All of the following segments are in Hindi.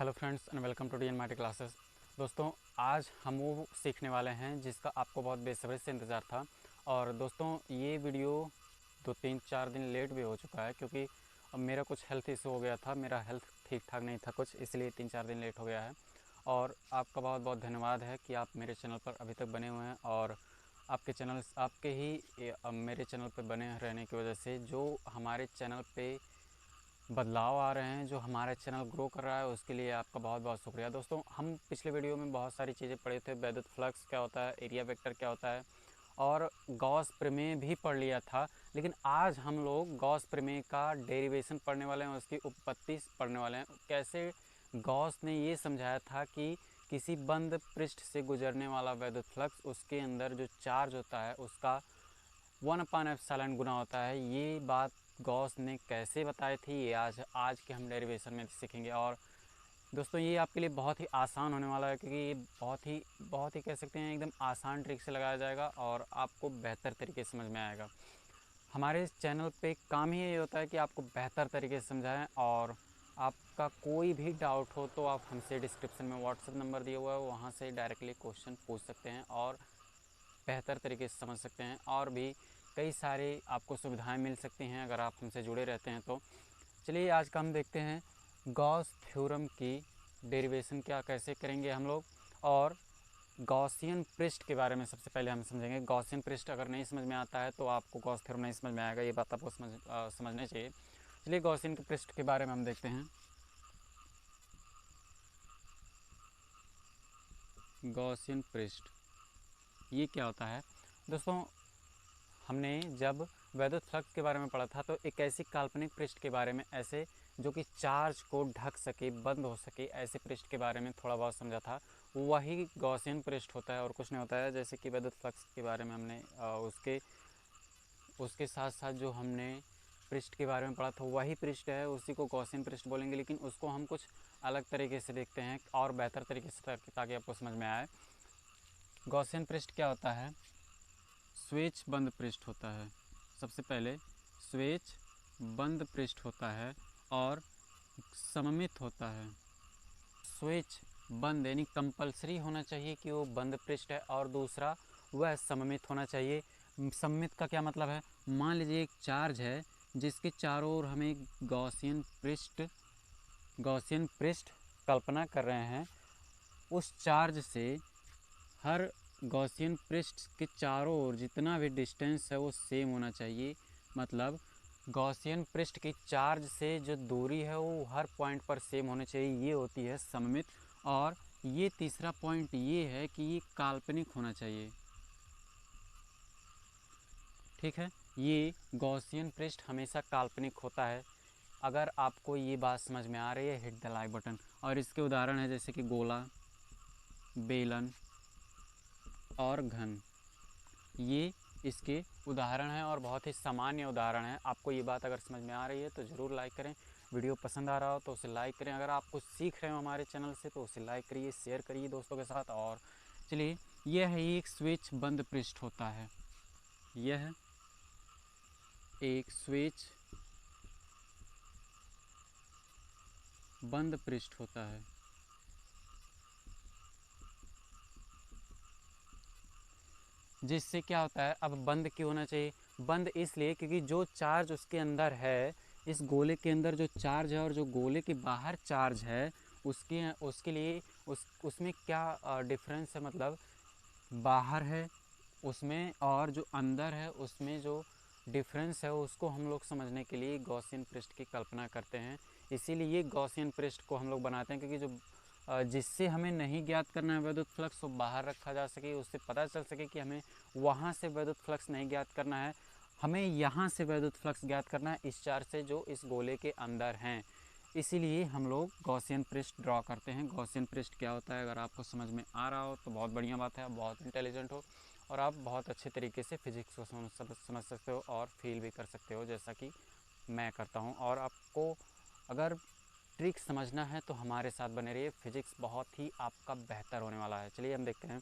Hello friends and welcome to DNMIT classes. दोस्तों, आज हम वो सीखने वाले हैं जिसका आपको बहुत बेसब्री से इंतज़ार था। और दोस्तों, ये वीडियो 2-3-4 दिन लेट भी हो चुका है क्योंकि अब मेरा कुछ हेल्थ इशू हो गया था। मेरा हेल्थ ठीक ठाक नहीं था कुछ, इसलिए 3-4 दिन लेट हो गया है। और आपका बहुत बहुत धन्यवाद है कि आप मेरे चैनल पर अभी तक बने हुए हैं। और आपके ही मेरे चैनल पर बने रहने की वजह से जो हमारे चैनल पे बदलाव आ रहे हैं, जो हमारा चैनल ग्रो कर रहा है, उसके लिए आपका बहुत बहुत शुक्रिया। दोस्तों, हम पिछले वीडियो में बहुत सारी चीज़ें पढ़े थे। वैद्युत फ्लक्स क्या होता है, एरिया वेक्टर क्या होता है, और गॉस प्रमेय भी पढ़ लिया था। लेकिन आज हम लोग गॉस प्रमेय का डेरिवेशन पढ़ने वाले हैं, उसकी उत्पत्ति पढ़ने वाले हैं। कैसे गॉस ने ये समझाया था कि किसी बंद पृष्ठ से गुजरने वाला वैद्युत फ्लक्स, उसके अंदर जो चार्ज होता है उसका 1/ε गुना होता है। ये बात गॉस ने कैसे बताई थी, ये आज के हम डेरिवेशन में सीखेंगे। और दोस्तों, ये आपके लिए बहुत ही आसान होने वाला है क्योंकि ये बहुत ही कह सकते हैं एकदम आसान ट्रिक से लगाया जाएगा और आपको बेहतर तरीके से समझ में आएगा। हमारे चैनल पे काम ही ये होता है कि आपको बेहतर तरीके से समझाएं। और आपका कोई भी डाउट हो तो आप हमसे डिस्क्रिप्शन में व्हाट्सएप नंबर दिया हुआ है, वहाँ से डायरेक्टली क्वेश्चन पूछ सकते हैं और बेहतर तरीके से समझ सकते हैं। और भी कई सारे आपको सुविधाएं मिल सकती हैं अगर आप हमसे जुड़े रहते हैं तो। चलिए, आज का हम देखते हैं गॉस थ्योरम की डेरिवेशन क्या कैसे करेंगे हम लोग। और गॉसियन पृष्ठ के बारे में सबसे पहले हम समझेंगे। गॉसियन पृष्ठ अगर नहीं समझ में आता है तो आपको गॉस थ्योरम नहीं समझ में आएगा, ये बात आपको समझनी चाहिए। चलिए, गॉसियन के पृष्ठ के बारे में हम देखते हैं। गॉसियन पृष्ठ ये क्या होता है दोस्तों? हमने जब वैद्युत फ्लक्स के बारे में पढ़ा था तो एक ऐसी काल्पनिक पृष्ठ के बारे में, ऐसे जो कि चार्ज को ढक सके, बंद हो सके, ऐसे पृष्ठ के बारे में थोड़ा बहुत समझा था। वही गॉसियन पृष्ठ होता है और कुछ नहीं होता है। जैसे कि वैद्युत फ्लक्स के बारे में हमने उसके साथ साथ जो हमने पृष्ठ के बारे में पढ़ा था वही पृष्ठ है, उसी को गॉसियन पृष्ठ बोलेंगे। लेकिन उसको हम कुछ अलग तरीके से देखते हैं और बेहतर तरीके से, ताकि आपको समझ में आए। गॉसियन पृष्ठ क्या होता है? स्विच बंद पृष्ठ होता है। सबसे पहले स्विच बंद पृष्ठ होता है और सममित होता है। स्विच बंद यानी कंपलसरी होना चाहिए कि वो बंद पृष्ठ है, और दूसरा वह सममित होना चाहिए। सममित का क्या मतलब है? मान लीजिए एक चार्ज है जिसके चारों ओर हमें गॉसियन पृष्ठ कल्पना कर रहे हैं। उस चार्ज से हर गॉसियन पृष्ठ के चारों ओर जितना भी डिस्टेंस है वो सेम होना चाहिए। मतलब गॉसियन पृष्ठ की चार्ज से जो दूरी है वो हर पॉइंट पर सेम होनी चाहिए, ये होती है सममित। और ये तीसरा पॉइंट ये है कि ये काल्पनिक होना चाहिए। ठीक है, ये गॉसियन पृष्ठ हमेशा काल्पनिक होता है। अगर आपको ये बात समझ में आ रही है, हिट द लाइक बटन। और इसके उदाहरण है जैसे कि गोला, बेलन और घन, ये इसके उदाहरण हैं और बहुत ही सामान्य उदाहरण हैं। आपको ये बात अगर समझ में आ रही है तो ज़रूर लाइक करें। वीडियो पसंद आ रहा हो तो उसे लाइक करें। अगर आप कुछ सीख रहे हो हमारे चैनल से तो उसे लाइक करिए, शेयर करिए दोस्तों के साथ। और चलिए, यह है एक स्विच बंद पृष्ठ होता है। यह एक स्विच बंद पृष्ठ होता है। जिससे क्या होता है? अब बंद क्यों होना चाहिए? बंद इसलिए क्योंकि जो चार्ज उसके अंदर है, इस गोले के अंदर जो चार्ज है और जो गोले के बाहर चार्ज है, उसके लिए उसमें क्या डिफरेंस है? मतलब बाहर है उसमें और जो अंदर है उसमें जो डिफरेंस है उसको हम लोग समझने के लिए गॉसियन पृष्ठ की कल्पना करते हैं। इसीलिए ये गॉसियन पृष्ठ को हम लोग बनाते हैं, क्योंकि जो जिससे हमें नहीं ज्ञात करना है वैद्युत फ्लक्स, वो बाहर रखा जा सके, उससे पता चल सके कि हमें वहाँ से वैद्युत फ्लक्स नहीं ज्ञात करना है, हमें यहाँ से वैद्युत फ्लक्स ज्ञात करना है, इस चार्ज से जो इस गोले के अंदर हैं। इसीलिए हम लोग गॉसियन पृष्ठ ड्रॉ करते हैं। गॉसियन पृष्ठ क्या होता है, अगर आपको समझ में आ रहा हो तो बहुत बढ़िया बात है, आप बहुत इंटेलिजेंट हो और आप बहुत अच्छे तरीके से फिज़िक्स को समझ सकते हो और फील भी कर सकते हो, जैसा कि मैं करता हूँ। और आपको अगर ट्रिक समझना है तो हमारे साथ बने रहिए, फिज़िक्स बहुत ही आपका बेहतर होने वाला है। चलिए हम देखते हैं।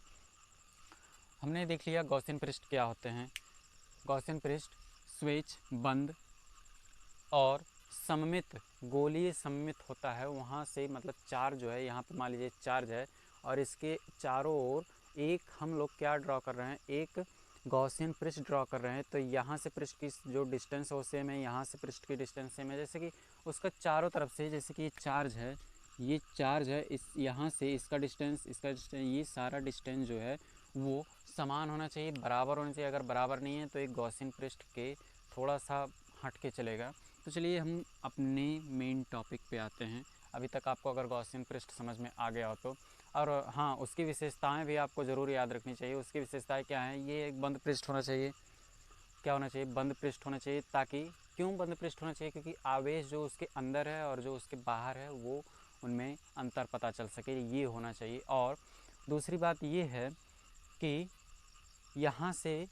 हमने देख लिया गॉसियन पृष्ठ क्या होते हैं। गॉसियन पृष्ठ स्विच बंद और सममित गोलीय सममित होता है वहाँ से, मतलब चार्ज जो है यहाँ पे मान लीजिए चार्ज है और इसके चारों ओर एक हम लोग क्या ड्रॉ कर रहे हैं, एक गॉसियन पृष्ठ ड्रॉ कर रहे हैं। तो यहाँ से पृष्ठ की जो डिस्टेंस है वो सेम है, यहाँ से पृष्ठ की डिस्टेंस सेम है। जैसे कि उसका चारों तरफ से, जैसे कि ये चार्ज है, इस यहाँ से इसका डिस्टेंस, ये सारा डिस्टेंस जो है वो समान होना चाहिए, बराबर होना चाहिए। अगर बराबर नहीं है तो एक गॉसियन पृष्ठ के थोड़ा सा हट के चलेगा। तो चलिए हम अपने मेन टॉपिक पे आते हैं। अभी तक आपको अगर गॉसियन पृष्ठ समझ में आ गया हो तो, और हाँ, उसकी विशेषताएं भी आपको ज़रूर याद रखनी चाहिए। उसकी विशेषताएं क्या हैं? ये एक बंद पृष्ठ होना चाहिए। क्या होना चाहिए? बंद पृष्ठ होना चाहिए। ताकि, क्यों बंद पृष्ठ होना चाहिए? क्योंकि आवेश जो उसके अंदर है और जो उसके बाहर है वो उनमें अंतर पता चल सके, ये होना चाहिए। और दूसरी बात ये है कि यहाँ से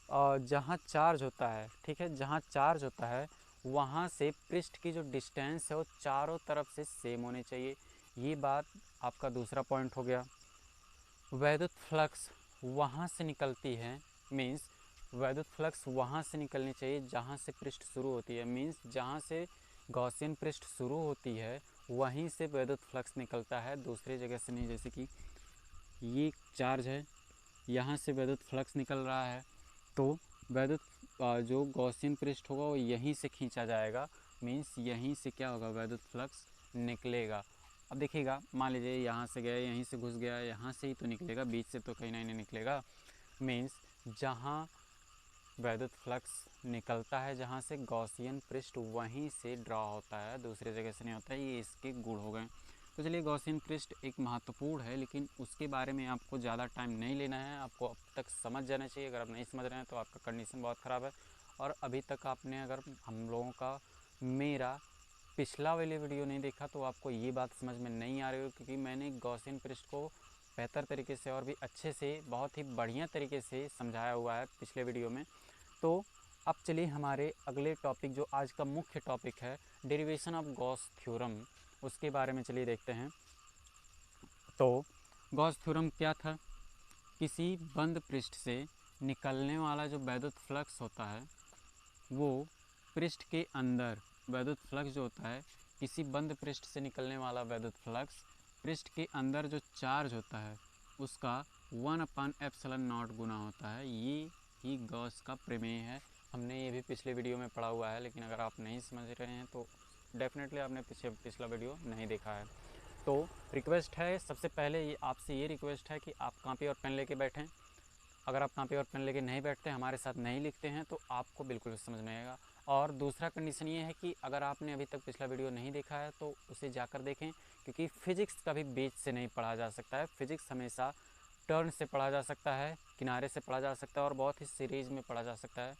जहाँ चार्ज होता है, ठीक है, जहाँ चार्ज होता है वहाँ से पृष्ठ की जो डिस्टेंस है वो चारों तरफ से सेम होनी चाहिए। ये बात आपका दूसरा पॉइंट हो गया। वैद्युत फ्लक्स वहाँ से निकलती है, मीन्स वैद्युत फ्लक्स वहाँ से निकलनी चाहिए जहाँ से पृष्ठ शुरू होती है। मीन्स जहाँ से गॉसियन पृष्ठ शुरू होती है वहीं से वैद्युत फ्लक्स निकलता है, दूसरी जगह से नहीं। जैसे कि ये चार्ज है, यहाँ से वैद्युत फ्लक्स निकल रहा है, तो वैद्युत जो गॉसियन पृष्ठ होगा वो यहीं से खींचा जाएगा। मीन्स यहीं से क्या होगा? वैद्युत फ्लक्स निकलेगा। अब देखिएगा, मान लीजिए यहाँ से गया, यहीं से घुस गया, यहाँ से ही तो निकलेगा, बीच से तो कहीं नहीं निकलेगा। मीन्स जहाँ वैद्युत फ्लक्स निकलता है, जहाँ से गॉसियन पृष्ठ वहीं से ड्रॉ होता है, दूसरी जगह से नहीं होता है। ये इसके गुण हो गए। तो चलिए, गॉसियन पृष्ठ एक महत्वपूर्ण है, लेकिन उसके बारे में आपको ज़्यादा टाइम नहीं लेना है। आपको अब तक समझ जाना चाहिए। अगर आप नहीं समझ रहे हैं तो आपका कंडीशन बहुत ख़राब है। और अभी तक आपने अगर हम लोगों का मेरा पिछला वाली वीडियो नहीं देखा तो आपको ये बात समझ में नहीं आ रही हो, क्योंकि मैंने गॉसियन पृष्ठ को बेहतर तरीके से और भी अच्छे से, बहुत ही बढ़िया तरीके से समझाया हुआ है पिछले वीडियो में। तो अब चलिए हमारे अगले टॉपिक, जो आज का मुख्य टॉपिक है, डेरिवेशन ऑफ गॉस थ्योरम, उसके बारे में चलिए देखते हैं। तो गॉस थ्योरम क्या था? किसी बंद पृष्ठ से निकलने वाला जो वैद्युत फ्लक्स होता है वो पृष्ठ के अंदर, वैद्युत फ्लक्स जो होता है, किसी बंद पृष्ठ से निकलने वाला वैद्युत फ्लक्स पृष्ठ के अंदर जो चार्ज होता है उसका 1/ε0 गुना होता है। ये ही गॉस का प्रमेय है। हमने ये भी पिछले वीडियो में पढ़ा हुआ है, लेकिन अगर आप नहीं समझ रहे हैं तो डेफिनेटली आपने पिछला वीडियो नहीं देखा है। तो रिक्वेस्ट है, सबसे पहले ये आपसे ये रिक्वेस्ट है कि आप कॉपी और पेन लेके बैठें। अगर आप कॉपी और पेन लेके नहीं बैठते, हमारे साथ नहीं लिखते हैं, तो आपको बिल्कुल समझ नहीं आएगा। और दूसरा कंडीशन ये है कि अगर आपने अभी तक पिछला वीडियो नहीं देखा है तो उसे जाकर देखें, क्योंकि फ़िज़िक्स कभी बीच से नहीं पढ़ा जा सकता है। फ़िज़िक्स हमेशा टर्न से पढ़ा जा सकता है, किनारे से पढ़ा जा सकता है और बहुत ही सीरीज़ में पढ़ा जा सकता है,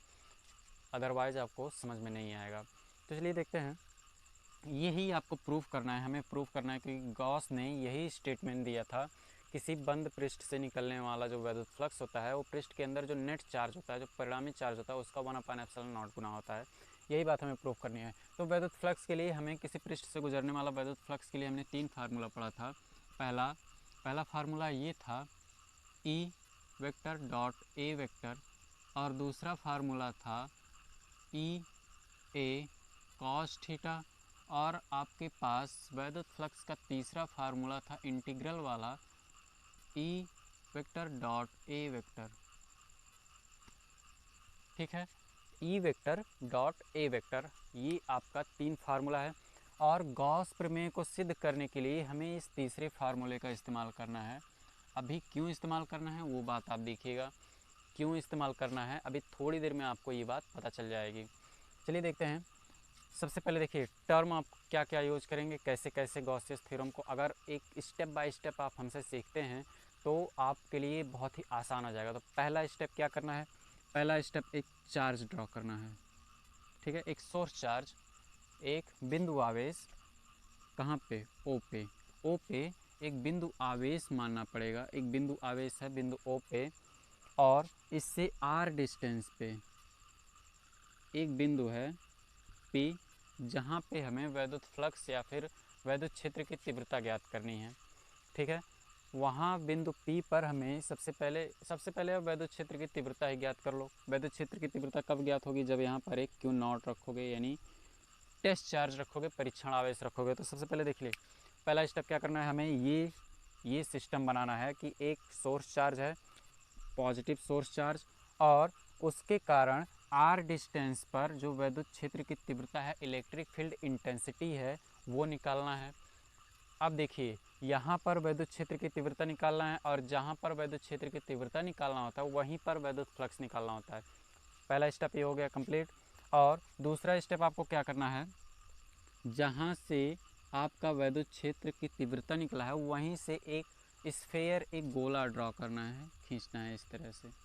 अदरवाइज़ आपको समझ में नहीं आएगा। तो चलिए देखते हैं। यही आपको प्रूफ करना है, हमें प्रूफ करना है कि गॉस ने यही स्टेटमेंट दिया था, किसी बंद पृष्ठ से निकलने वाला जो वैद्युत फ्लक्स होता है वो पृष्ठ के अंदर जो नेट चार्ज होता है, जो परिणामी चार्ज होता है, उसका 1/ε0 गुना होता है। यही बात हमें प्रूफ करनी है। तो वैद्युत फ्लक्स के लिए हमें, किसी पृष्ठ से गुजरने वाला वैद्युत फ्लक्स के लिए हमने 3 फार्मूला पढ़ा था। पहला फार्मूला ये था E vector dot A vector, और दूसरा फार्मूला था E cos थीटा, और आपके पास वैद्युत फ्लक्स का तीसरा फार्मूला था इंटीग्रल वाला E vector dot A vector. ठीक है, E vector dot A vector, ये आपका 3 फार्मूला है। और गॉस प्रमेय को सिद्ध करने के लिए हमें इस तीसरे फार्मूले का इस्तेमाल करना है। अभी क्यों इस्तेमाल करना है वो बात आप देखिएगा, क्यों इस्तेमाल करना है अभी थोड़ी देर में आपको ये बात पता चल जाएगी। चलिए देखते हैं। सबसे पहले देखिए, टर्म आप क्या क्या यूज करेंगे, कैसे कैसे गॉसियस थ्योरम को अगर एक स्टेप बाय स्टेप आप हमसे सीखते हैं तो आपके लिए बहुत ही आसान हो जाएगा। तो पहला स्टेप क्या करना है? पहला स्टेप एक चार्ज ड्रॉ करना है। ठीक है, एक सोर्स चार्ज, एक बिंदु आवेश, कहाँ पे? ओ पे। ओ पे एक बिंदु आवेश मानना पड़ेगा। एक बिंदु आवेश है बिंदु ओ पे, और इससे आर डिस्टेंस पे एक बिंदु है पी, जहाँ पे हमें वैद्युत फ्लक्स या फिर वैद्युत क्षेत्र की तीव्रता ज्ञात करनी है। ठीक है, वहाँ बिंदु पी पर हमें सबसे पहले वैद्युत क्षेत्र की तीव्रता ही ज्ञात कर लो। वैद्युत क्षेत्र की तीव्रता कब ज्ञात होगी? जब यहाँ पर एक Q0 रखोगे, यानी टेस्ट चार्ज रखोगे, परीक्षण आवेश रखोगे। तो सबसे पहले देख लीजिए, पहला स्टेप क्या करना है, हमें ये सिस्टम बनाना है कि एक सोर्स चार्ज है, पॉजिटिव सोर्स चार्ज, और उसके कारण आर डिस्टेंस पर जो वैद्युत क्षेत्र की तीव्रता है, इलेक्ट्रिक फील्ड इंटेंसिटी है, वो निकालना है। अब देखिए, यहाँ पर वैद्युत क्षेत्र की तीव्रता निकालना है, और जहाँ पर वैद्युत क्षेत्र की तीव्रता निकालना होता है वहीं पर वैद्युत फ्लक्स निकालना होता है। पहला स्टेप ये हो गया कंप्लीट। और दूसरा स्टेप आपको क्या करना है, जहाँ से आपका वैद्युत क्षेत्र की तीव्रता निकला है वहीं से एक स्फेयर, एक गोला ड्रॉ करना है, खींचना है इस तरह से।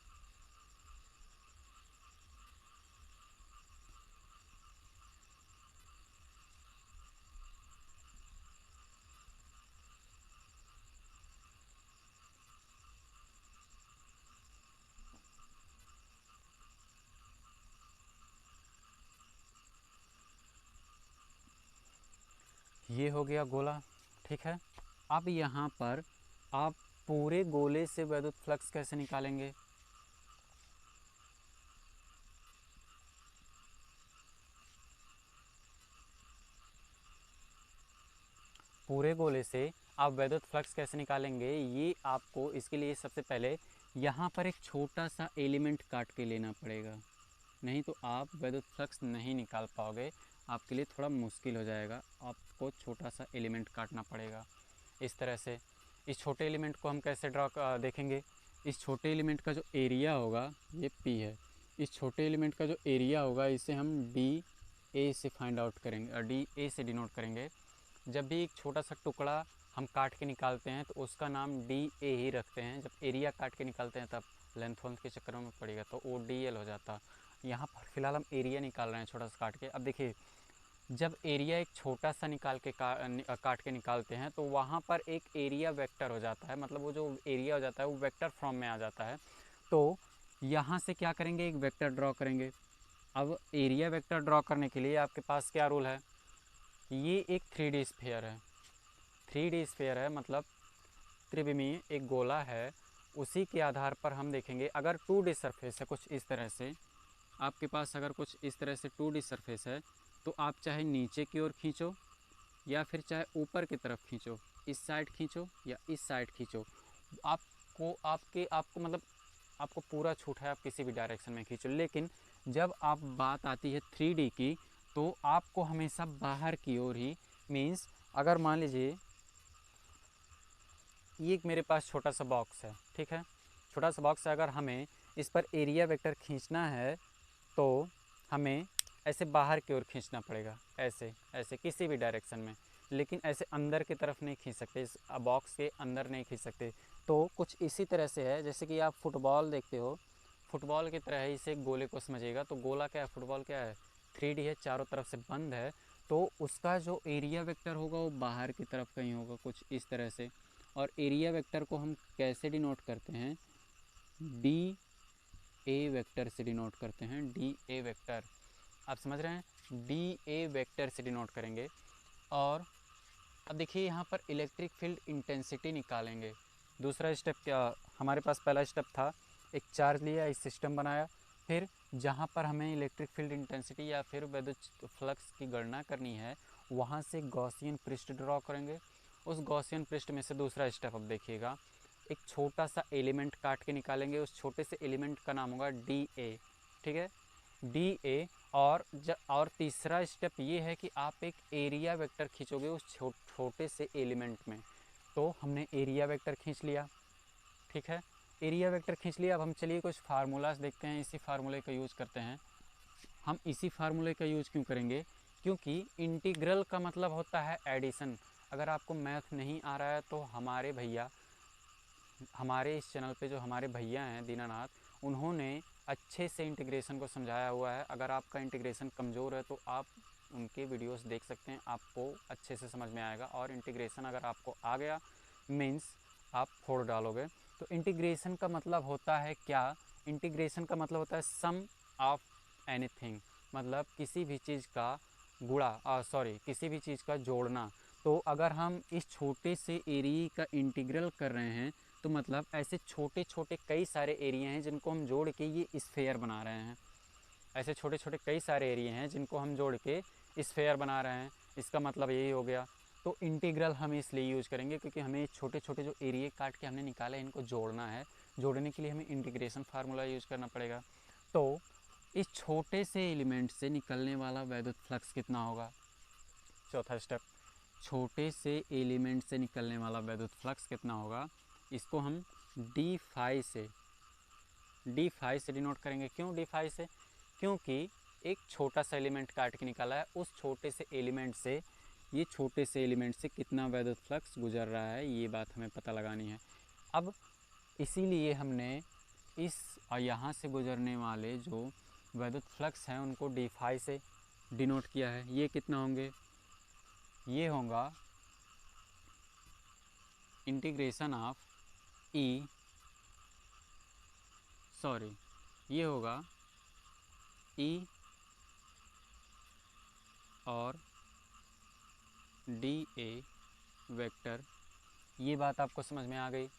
ये हो गया गोला, ठीक है। अब यहाँ पर आप पूरे गोले से वैद्युत फ्लक्स कैसे निकालेंगे, पूरे गोले से आप वैद्युत फ्लक्स कैसे निकालेंगे, ये आपको इसके लिए सबसे पहले यहाँ पर एक छोटा सा एलिमेंट काट के लेना पड़ेगा, नहीं तो आप वैद्युत फ्लक्स नहीं निकाल पाओगे, आपके लिए थोड़ा मुश्किल हो जाएगा। आपको छोटा सा एलिमेंट काटना पड़ेगा इस तरह से। इस छोटे एलिमेंट को हम कैसे देखेंगे, इस छोटे एलिमेंट का जो एरिया होगा ये P है, इस छोटे एलिमेंट का जो एरिया होगा इसे हम DA से फाइंड आउट करेंगे, DA से डिनोट करेंगे। जब भी एक छोटा सा टुकड़ा हम काट के निकालते हैं तो उसका नाम DA ही रखते हैं, जब एरिया काट के निकालते हैं तब लेंथ के चक्करों में पड़ेगा तो वो DL हो जाता। यहाँ पर फिलहाल हम एरिया निकाल रहे हैं छोटा सा काट के। अब देखिए, जब एरिया एक छोटा सा निकाल के काट के निकालते हैं तो वहाँ पर एक एरिया वेक्टर हो जाता है, मतलब वो जो एरिया हो जाता है वो वेक्टर फॉर्म में आ जाता है। तो यहाँ से क्या करेंगे, एक वेक्टर ड्रॉ करेंगे। अब एरिया वेक्टर ड्रॉ करने के लिए आपके पास क्या रूल है, ये एक 3D स्फीयर है, 3D स्फीयर है मतलब त्रिविमीय एक गोला है। उसी के आधार पर हम देखेंगे, अगर 2D सरफेस है कुछ इस तरह से, आपके पास अगर कुछ इस तरह से 2D सरफेस है तो आप चाहे नीचे की ओर खींचो या फिर चाहे ऊपर की तरफ खींचो, इस साइड खींचो या इस साइड खींचो, आपको मतलब आपको पूरा छूट है, आप किसी भी डायरेक्शन में खींचो। लेकिन जब आप बात आती है 3D की तो आपको हमेशा बाहर की ओर ही, मीन्स अगर मान लीजिए ये एक मेरे पास छोटा सा बॉक्स है, ठीक है, छोटा सा बॉक्स है, अगर हमें इस पर एरिया वेक्टर खींचना है तो हमें ऐसे बाहर की ओर खींचना पड़ेगा, ऐसे ऐसे किसी भी डायरेक्शन में, लेकिन ऐसे अंदर की तरफ नहीं खींच सकते, इस बॉक्स के अंदर नहीं खींच सकते। तो कुछ इसी तरह से है, जैसे कि आप फुटबॉल देखते हो, फुटबॉल की तरह ही इसे गोले को समझिएगा। तो गोला क्या है, फुटबॉल क्या है, 3D है, चारों तरफ से बंद है, तो उसका जो एरिया वेक्टर होगा वो बाहर की तरफ कहीं होगा कुछ इस तरह से। और एरिया वेक्टर को हम कैसे डिनोट करते हैं, DA वेक्टर से डिनोट करते हैं, DA वेक्टर, आप समझ रहे हैं, DA वेक्टर से डिनोट करेंगे। और अब देखिए यहाँ पर इलेक्ट्रिक फील्ड इंटेंसिटी निकालेंगे। दूसरा स्टेप क्या, हमारे पास पहला स्टेप था एक चार्ज लिया, एक सिस्टम बनाया, फिर जहाँ पर हमें इलेक्ट्रिक फील्ड इंटेंसिटी या फिर विद्युत फ्लक्स की गणना करनी है वहाँ से गॉसियन पृष्ठ ड्रॉ करेंगे। उस गॉसियन पृष्ठ में से दूसरा स्टेप अब देखिएगा, एक छोटा सा एलिमेंट काट के निकालेंगे, उस छोटे से एलिमेंट का नाम होगा DA, ठीक है, DA। और तीसरा स्टेप ये है कि आप एक एरिया वेक्टर खींचोगे उस छोटे से एलिमेंट में। तो हमने एरिया वेक्टर खींच लिया, ठीक है, एरिया वेक्टर खींच लिया। अब हम चलिए कुछ फार्मूलाज देखते हैं, इसी फार्मूले का यूज़ करते हैं। हम इसी फार्मूले का यूज़ क्यों करेंगे, क्योंकि इंटीग्रल का मतलब होता है एडिशन। अगर आपको मैथ नहीं आ रहा है तो हमारे भैया, हमारे इस चैनल पे जो हमारे भैया हैं दीनानाथ, उन्होंने अच्छे से इंटीग्रेशन को समझाया हुआ है। अगर आपका इंटीग्रेशन कमज़ोर है तो आप उनके वीडियोस देख सकते हैं, आपको अच्छे से समझ में आएगा। और इंटीग्रेशन अगर आपको आ गया मीन्स आप फोड़ डालोगे। तो इंटीग्रेशन का मतलब होता है क्या, इंटीग्रेशन का मतलब होता है सम ऑफ एनीथिंग, मतलब किसी भी चीज़ का किसी भी चीज़ का जोड़ना। तो अगर हम इस छोटे से एरिया का इंटीग्रल कर रहे हैं तो मतलब ऐसे छोटे छोटे कई सारे एरिया हैं जिनको हम जोड़ के ये स्फेयर बना रहे हैं, ऐसे छोटे छोटे कई सारे एरिया हैं जिनको हम जोड़ के स्फेयर बना रहे हैं, इसका मतलब यही हो गया। तो इंटीग्रल हम इसलिए यूज़ करेंगे क्योंकि हमें छोटे छोटे जो एरिया काट के हमने निकाले इनको जोड़ना है। जोड़ने के लिए हमें इंटीग्रेशन फार्मूला यूज़ करना पड़ेगा। तो इस छोटे से एलिमेंट से निकलने वाला वैद्युत फ्लक्स कितना होगा? चौथा स्टेप, छोटे से एलिमेंट से निकलने वाला वैद्युत फ्लक्स कितना होगा? इसको हम डी फाई से डिनोट करेंगे। क्यों डी फाई से? क्योंकि एक छोटा सा एलिमेंट काट के निकाला है, उस छोटे से एलिमेंट से ये छोटे से एलिमेंट से कितना वैद्युत फ्लक्स गुजर रहा है, ये बात हमें पता लगानी है। अब इसीलिए हमने इस यहाँ से गुजरने वाले जो वैद्युत फ्लक्स हैं उनको डी फाई से डिनोट किया है। ये कितना होंगे? ये होगा इंटीग्रेशन ऑफ ये होगा ई और डी ए वेक्टर। ये बात आपको समझ में आ गई?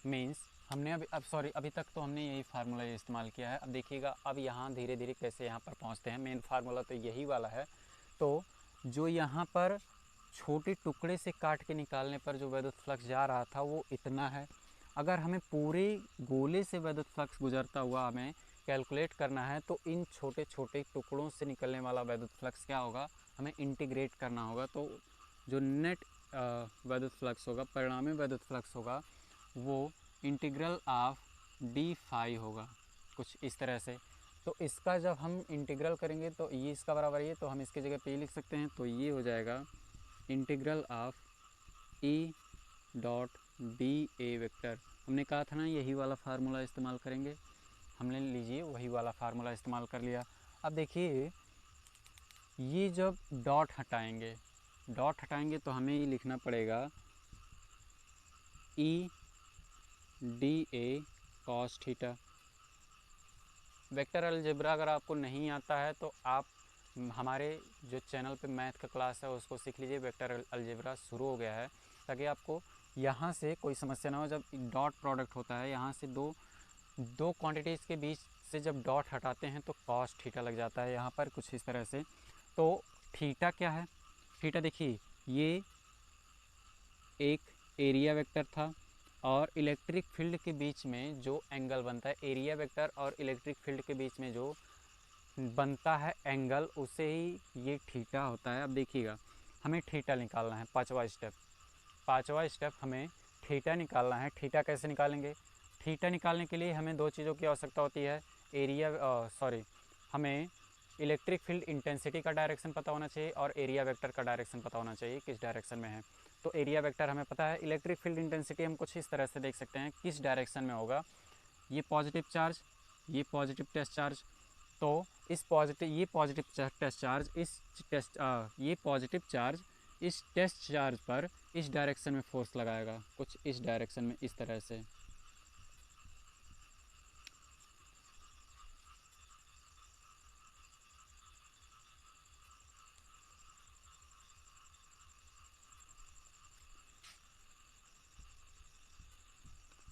मीन्स हमने अभी तक तो हमने यही फार्मूला इस्तेमाल किया है। अब देखिएगा अब यहाँ धीरे धीरे कैसे यहाँ पर पहुँचते हैं। मेन फार्मूला तो यही वाला है। तो जो यहाँ पर छोटे टुकड़े से काट के निकालने पर जो वैद्युत फ्लक्स जा रहा था वो इतना है। अगर हमें पूरे गोले से वैद्युत फ्लक्स गुजरता हुआ हमें कैलकुलेट करना है तो इन छोटे छोटे टुकड़ों से निकलने वाला वैद्युत फ्लक्स क्या होगा, हमें इंटीग्रेट करना होगा। तो जो नेट वैद्युत फ्लक्स होगा, परिणामी वैद्युत फ्लक्स होगा, वो इंटीग्रल ऑफ डी फाई होगा, कुछ इस तरह से। तो इसका जब हम इंटीग्रल करेंगे तो ये इसका बराबर है, तो हम इसकी जगह पे लिख सकते हैं। तो ये हो जाएगा integral of E dot D A vector. हमने कहा था ना यही वाला फार्मूला इस्तेमाल करेंगे, हमने लीजिए वही वाला फार्मूला इस्तेमाल कर लिया। अब देखिए ये जब डॉट हटाएंगे तो हमें ये लिखना पड़ेगा E D A cos theta. Vector algebra अगर आपको नहीं आता है तो आप हमारे जो चैनल पे मैथ का क्लास है उसको सीख लीजिए। वेक्टर अलजेब्रा शुरू हो गया है ताकि आपको यहाँ से कोई समस्या ना हो। जब डॉट प्रोडक्ट होता है यहाँ से दो क्वांटिटीज़ के बीच से जब डॉट हटाते हैं तो कॉस थीटा लग जाता है यहाँ पर, कुछ इस तरह से। तो थीटा क्या है? थीटा देखिए ये एक एरिया वेक्टर था और इलेक्ट्रिक फील्ड के बीच में जो एंगल बनता है, एरिया वेक्टर और इलेक्ट्रिक फील्ड के बीच में जो बनता है एंगल, उसे ही ये थीटा होता है। अब देखिएगा हमें थीटा निकालना है। पाँचवा स्टेप हमें थीटा निकालना है। थीटा कैसे निकालेंगे? थीटा निकालने के लिए हमें दो चीज़ों की आवश्यकता होती है। हमें इलेक्ट्रिक फील्ड इंटेंसिटी का डायरेक्शन पता होना चाहिए और एरिया वेक्टर का डायरेक्शन पता होना चाहिए किस डायरेक्शन में है। तो एरिया वेक्टर हमें पता है, इलेक्ट्रिक फील्ड इंटेंसिटी हम कुछ इस तरह से देख सकते हैं किस डायरेक्शन में होगा। ये पॉजिटिव चार्ज, ये पॉजिटिव टेस्ट चार्ज। तो ये पॉजिटिव चार्ज इस टेस्ट चार्ज पर इस डायरेक्शन में फोर्स लगाएगा, कुछ इस डायरेक्शन में, इस तरह से।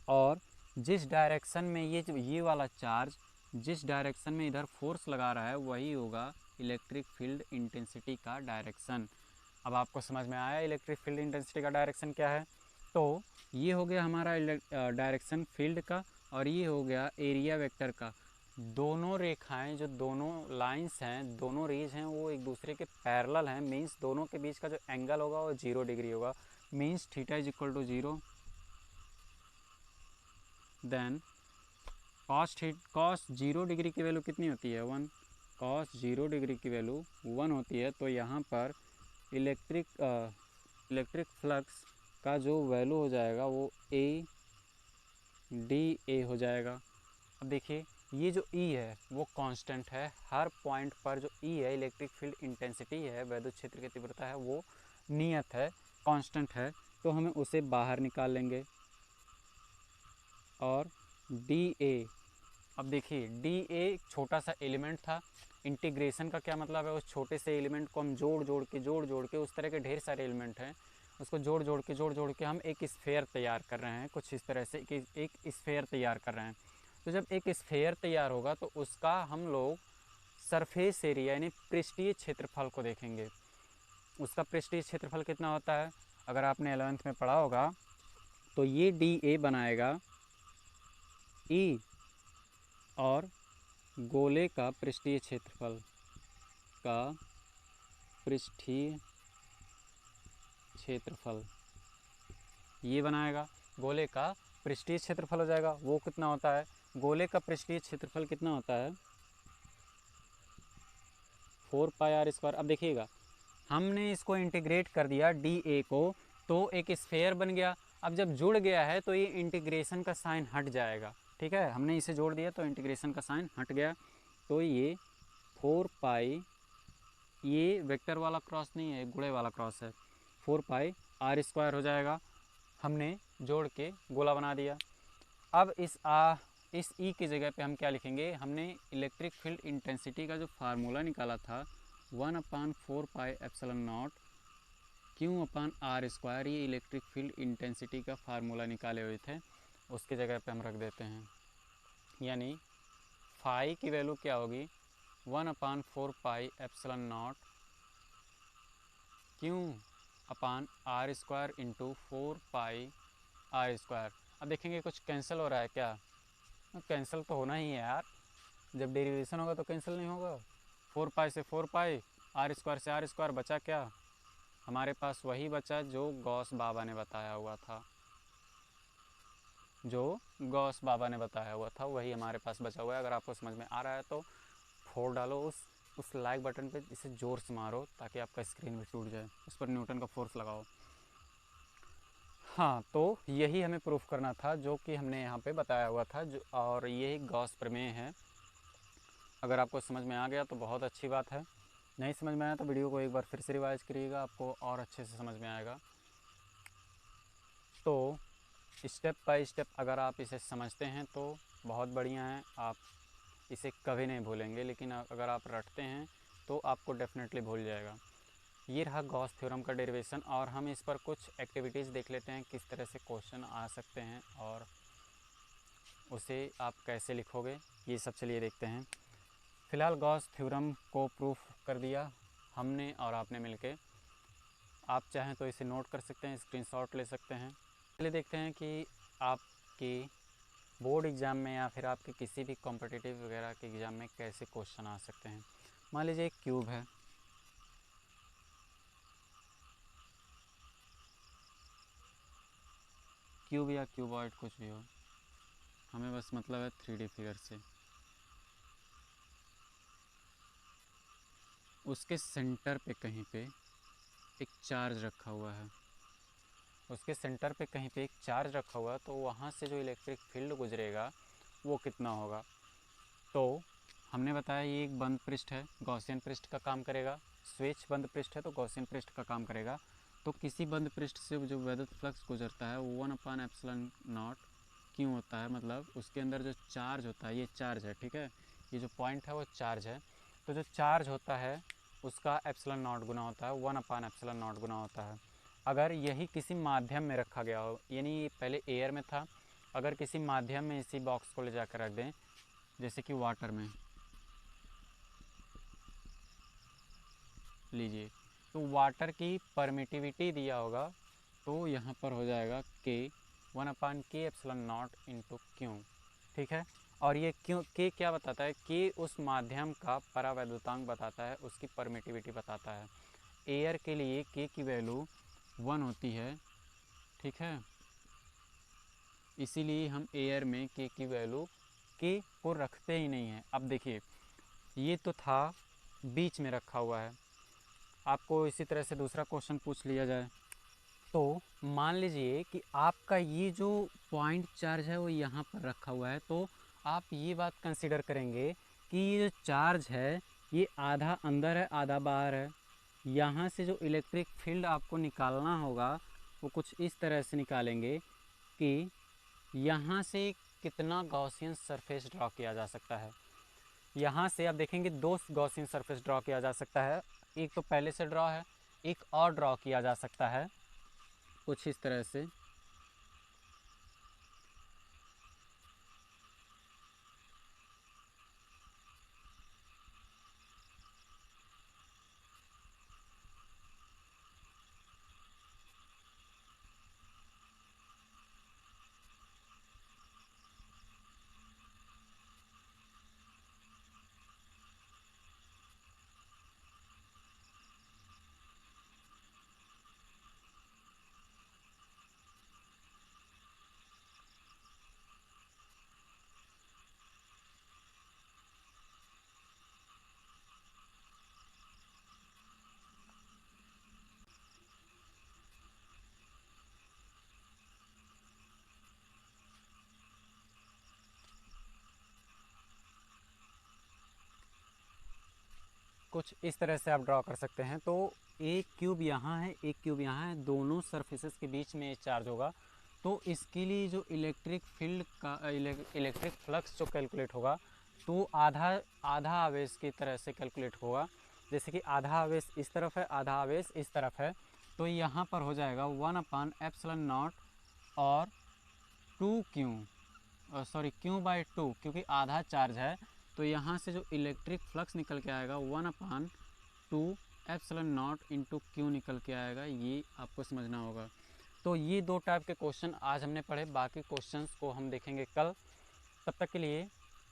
और जिस डायरेक्शन में ये वाला चार्ज जिस डायरेक्शन में इधर फोर्स लगा रहा है वही होगा इलेक्ट्रिक फील्ड इंटेंसिटी का डायरेक्शन। अब आपको समझ में आया इलेक्ट्रिक फील्ड इंटेंसिटी का डायरेक्शन क्या है? तो ये हो गया हमारा डायरेक्शन फील्ड का और ये हो गया एरिया वेक्टर का। दोनों रेखाएं, जो दोनों लाइंस हैं, दोनों रेज हैं, वो एक दूसरे के पैरेलल हैं। मीन्स दोनों के बीच का जो एंगल होगा वो 0 डिग्री होगा। Means theta is equal to 0। Then cos 0 degree की वैल्यू कितनी होती है? 1। कॉस 0 डिग्री की वैल्यू 1 होती है। तो यहाँ पर इलेक्ट्रिक फ्लक्स का जो वैल्यू हो जाएगा वो ADA हो जाएगा। अब देखिए ये जो E है वो कांस्टेंट है। हर पॉइंट पर जो E है, इलेक्ट्रिक फील्ड इंटेंसिटी है, वैद्युत क्षेत्र की तीव्रता है, वो नियत है, कांस्टेंट है। तो हमें उसे बाहर निकाल लेंगे। और DA, अब देखिए DA एक छोटा सा एलिमेंट था। इंटीग्रेशन का क्या मतलब है? उस छोटे से एलिमेंट को हम जोड़ के, उस तरह के ढेर सारे एलिमेंट हैं, उसको जोड़ के हम एक स्फेयर तैयार कर रहे हैं, कुछ इस तरह से कि एक स्फेयर तैयार कर रहे हैं। तो जब एक स्फेयर तैयार होगा तो उसका हम लोग सरफेस एरिया यानी पृष्ठीय क्षेत्रफल को देखेंगे। उसका पृष्ठीय क्षेत्रफल कितना होता है, अगर आपने 11th में पढ़ा होगा तो ये DA बनाएगा E, और गोले का पृष्ठीय क्षेत्रफल ये बनाएगा, गोले का पृष्ठीय क्षेत्रफल हो जाएगा। वो कितना होता है, गोले का पृष्ठीय क्षेत्रफल कितना होता है 4πr²। अब देखिएगा हमने इसको इंटीग्रेट कर दिया DA को, तो एक स्फेयर बन गया। अब जब जुड़ गया है तो ये इंटीग्रेशन का साइन हट जाएगा, ठीक है। हमने इसे जोड़ दिया तो इंटीग्रेशन का साइन हट गया, तो ये 4π, ये वेक्टर वाला क्रॉस नहीं है, गुणे वाला क्रॉस है, 4πr² हो जाएगा। हमने जोड़ के गोला बना दिया। अब इस ई की जगह पे हम क्या लिखेंगे, हमने इलेक्ट्रिक फील्ड इंटेंसिटी का जो फार्मूला निकाला था 1/4πε0 Q/r², ये इलेक्ट्रिक फील्ड इंटेंसिटी का फार्मूला निकाले हुए थे, उसकी जगह पे हम रख देते हैं। यानी फाई की वैल्यू क्या होगी 1/4πε0 Q/r² इंटू 4πr²। अब देखेंगे कुछ कैंसिल हो रहा है क्या, कैंसिल तो होना ही है यार, जब डेरिवेशन होगा तो कैंसिल नहीं होगा। 4π से 4π, r² से r², बचा क्या, हमारे पास वही बचा जो गॉस बाबा ने बताया हुआ था, वही हमारे पास बचा हुआ है। अगर आपको समझ में आ रहा है तो फोड़ डालो उस लाइक बटन पे, इसे ज़ोर से मारो ताकि आपका स्क्रीन भी टूट जाए, उस पर न्यूटन का फोर्स लगाओ। हाँ, तो यही हमें प्रूफ करना था जो कि हमने यहाँ पे बताया हुआ था, जो और यही गॉस प्रमेय है। अगर आपको समझ में आ गया तो बहुत अच्छी बात है, नहीं समझ में आया तो वीडियो को एक बार फिर से रिवाइज करिएगा, आपको और अच्छे से समझ में आएगा। तो स्टेप बाय स्टेप अगर आप इसे समझते हैं तो बहुत बढ़िया है, आप इसे कभी नहीं भूलेंगे, लेकिन अगर आप रटते हैं तो आपको डेफिनेटली भूल जाएगा। ये रहा गॉस थ्योरम का डेरिवेशन, और हम इस पर कुछ एक्टिविटीज़ देख लेते हैं, किस तरह से क्वेश्चन आ सकते हैं और उसे आप कैसे लिखोगे, ये सब चलिए देखते हैं। फ़िलहाल गॉस थ्योरम को प्रूफ कर दिया हमने और आपने मिलके। आप चाहें तो इसे नोट कर सकते हैं, स्क्रीनशॉट ले सकते हैं। पहले देखते हैं कि आपके बोर्ड एग्ज़ाम में या फिर आपके किसी भी कॉम्पिटिटिव वगैरह के एग्ज़ाम में कैसे क्वेश्चन आ सकते हैं। मान लीजिए एक क्यूब है, क्यूब या क्यूबॉइड कुछ भी हो, हमें बस मतलब है 3D फिगर से। उसके सेंटर पे कहीं पे एक चार्ज रखा हुआ है, तो वहाँ से जो इलेक्ट्रिक फील्ड गुजरेगा वो कितना होगा। तो हमने बताया ये एक बंद पृष्ठ है, गॉसियन पृष्ठ का काम करेगा। स्विच बंद पृष्ठ है तो गॉसियन पृष्ठ का काम करेगा। तो किसी बंद पृष्ठ से जो विद्युत फ्लक्स गुजरता है वो 1/ε0 क्यों होता है, मतलब उसके अंदर जो चार्ज होता है, ये चार्ज है, ठीक है, ये जो पॉइंट है वो चार्ज है। तो जो चार्ज होता है उसका ε0 गुना होता है, 1/ε0 गुना होता है। अगर यही किसी माध्यम में रखा गया हो, यानी पहले एयर में था, अगर किसी माध्यम में इसी बॉक्स को ले जाकर रख दें, जैसे कि वाटर में लीजिए, तो वाटर की परमिटिविटी दिया होगा, तो यहाँ पर हो जाएगा K 1/K∈0 इंटू क्यू, ठीक है। और ये क्यों K क्या बताता है, K उस माध्यम का परावैद्युतांक बताता है, उसकी परमिटिविटी बताता है। एयर के लिए K की वैल्यू 1 होती है, ठीक है, इसीलिए हम एयर में K की वैल्यू K को रखते ही नहीं हैं। अब देखिए ये तो था बीच में रखा हुआ है, आपको इसी तरह से दूसरा क्वेश्चन पूछ लिया जाए तो मान लीजिए कि आपका ये जो पॉइंट चार्ज है वो यहाँ पर रखा हुआ है, तो आप ये बात कंसीडर करेंगे कि ये जो चार्ज है ये आधा अंदर है आधा बाहर है। यहाँ से जो इलेक्ट्रिक फील्ड आपको निकालना होगा वो कुछ इस तरह से निकालेंगे कि यहाँ से कितना गॉसियन सरफेस ड्रॉ किया जा सकता है। यहाँ से आप देखेंगे 2 गॉसियन सरफेस ड्रॉ किया जा सकता है, एक तो पहले से ड्रॉ है, एक और ड्रॉ किया जा सकता है कुछ इस तरह से। कुछ इस तरह से आप ड्रॉ कर सकते हैं। तो एक क्यूब यहाँ है, एक क्यूब यहाँ है, दोनों सरफेसेस के बीच में चार्ज होगा। तो इसके लिए जो इलेक्ट्रिक फील्ड का इलेक्ट्रिक फ्लक्स जो कैलकुलेट होगा, तो आधा आवेश की तरह से कैलकुलेट होगा। जैसे कि आधा आवेश इस तरफ है, आधा आवेश इस तरफ है, तो यहाँ पर हो जाएगा 1/ε0 और 2Q/2, क्योंकि आधा चार्ज है तो यहाँ से जो इलेक्ट्रिक फ्लक्स निकल के आएगा 1/2ε0 इंटू Q निकल के आएगा। ये आपको समझना होगा। तो ये 2 टाइप के क्वेश्चन आज हमने पढ़े, बाकी क्वेश्चंस को हम देखेंगे कल। तब तक के लिए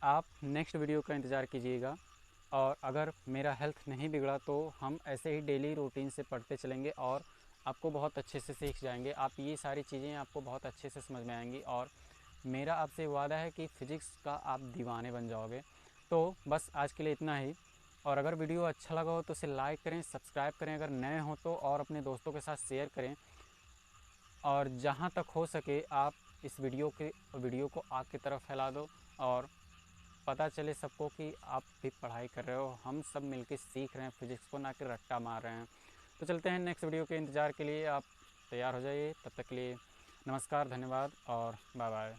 आप नेक्स्ट वीडियो का इंतज़ार कीजिएगा। और अगर मेरा हेल्थ नहीं बिगड़ा तो हम ऐसे ही डेली रूटीन से पढ़ते चलेंगे और आपको बहुत अच्छे से सीख जाएंगे। आप ये सारी चीज़ें आपको बहुत अच्छे से समझ में आएंगी और मेरा आपसे वादा है कि फ़िज़िक्स का आप दीवाने बन जाओगे। तो बस आज के लिए इतना ही। और अगर वीडियो अच्छा लगा हो तो इसे लाइक करें, सब्सक्राइब करें, अगर नए हो तो, और अपने दोस्तों के साथ शेयर करें। और जहाँ तक हो सके आप इस वीडियो को आग की तरफ फैला दो और पता चले सबको कि आप भी पढ़ाई कर रहे हो, हम सब मिलकर सीख रहे हैं फ़िज़िक्स को, ना कि रट्टा मार रहे हैं। तो चलते हैं नेक्स्ट वीडियो के इंतज़ार के लिए, आप तैयार हो जाइए। तब तक के लिए नमस्कार, धन्यवाद और बाय बाय।